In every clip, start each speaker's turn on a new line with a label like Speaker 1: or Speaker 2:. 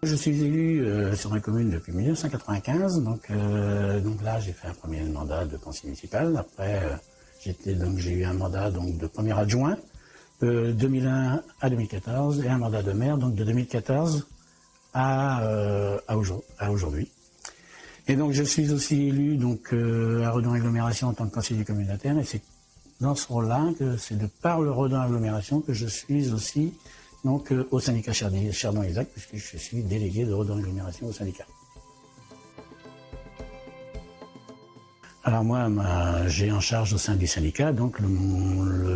Speaker 1: Je suis élu sur ma commune depuis 1995, donc là j'ai fait un premier mandat de conseiller municipal. Après j'ai eu un mandat donc de premier adjoint de 2001 à 2014 et un mandat de maire donc de 2014 à aujourd'hui. Et donc je suis aussi élu donc à Redon Agglomération en tant que conseiller communautaire, et c'est dans ce rôle-là que c'est de par le Redon Agglomération que je suis aussi donc au syndicat Chardon-Isaac, puisque je suis délégué de Redon Agglomération au syndicat. Alors moi, j'ai en charge au sein du syndicat, donc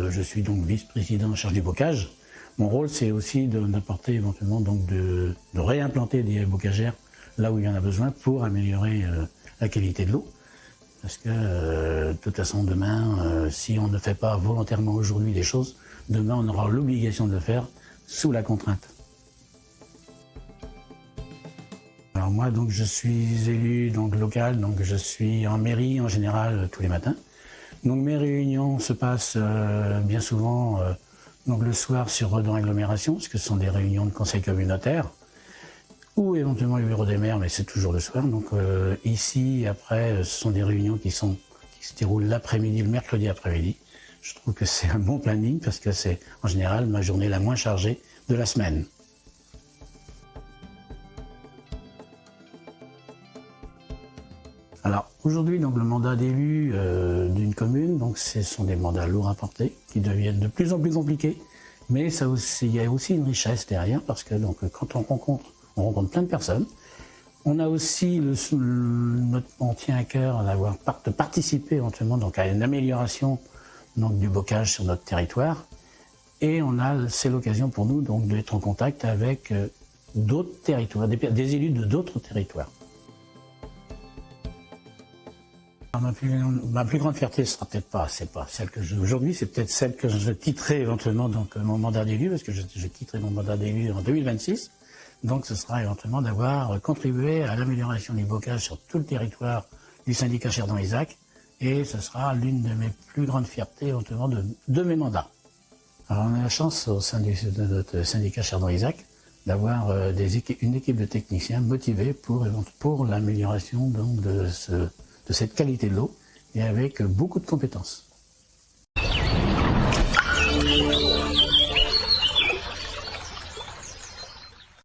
Speaker 1: je suis donc vice-président en charge du bocage. Mon rôle, c'est aussi d'apporter éventuellement donc de réimplanter des bocagères là où il y en a besoin pour améliorer la qualité de l'eau. Parce que de toute façon, demain, si on ne fait pas volontairement aujourd'hui des choses, demain on aura l'obligation de le faire sous la contrainte. Alors moi, donc, je suis élu donc, local, donc je suis en mairie en général tous les matins. Donc mes réunions se passent bien souvent donc, le soir sur Redon Agglomération, parce que ce sont des réunions de conseil communautaire, ou éventuellement le bureau des maires, mais c'est toujours le soir. Donc ici, après, ce sont des réunions qui se déroulent l'après-midi, le mercredi après-midi. Je trouve que c'est un bon planning parce que c'est en général ma journée la moins chargée de la semaine. Alors aujourd'hui, donc le mandat d'élu d'une commune, donc ce sont des mandats lourds à porter qui deviennent de plus en plus compliqués, mais ça aussi, il y a aussi une richesse derrière parce que donc quand on rencontre plein de personnes. On a aussi on tient à cœur de participer éventuellement donc à une amélioration donc du bocage sur notre territoire, et c'est l'occasion pour nous donc d'être en contact avec d'autres territoires, des élus de d'autres territoires. Alors, ma plus grande fierté sera peut-être pas celle que j'ai aujourd'hui, c'est peut-être celle que je quitterai éventuellement donc mon mandat d'élu, parce que je quitterai mon mandat d'élu en 2026. Donc ce sera éventuellement d'avoir contribué à l'amélioration du bocage sur tout le territoire du syndicat Chardon-Isaac, et ce sera l'une de mes plus grandes fiertés éventuellement de mes mandats. Alors on a la chance au sein de notre syndicat Chardon-Isaac d'avoir une équipe de techniciens motivés pour l'amélioration donc de cette qualité de l'eau, et avec beaucoup de compétences.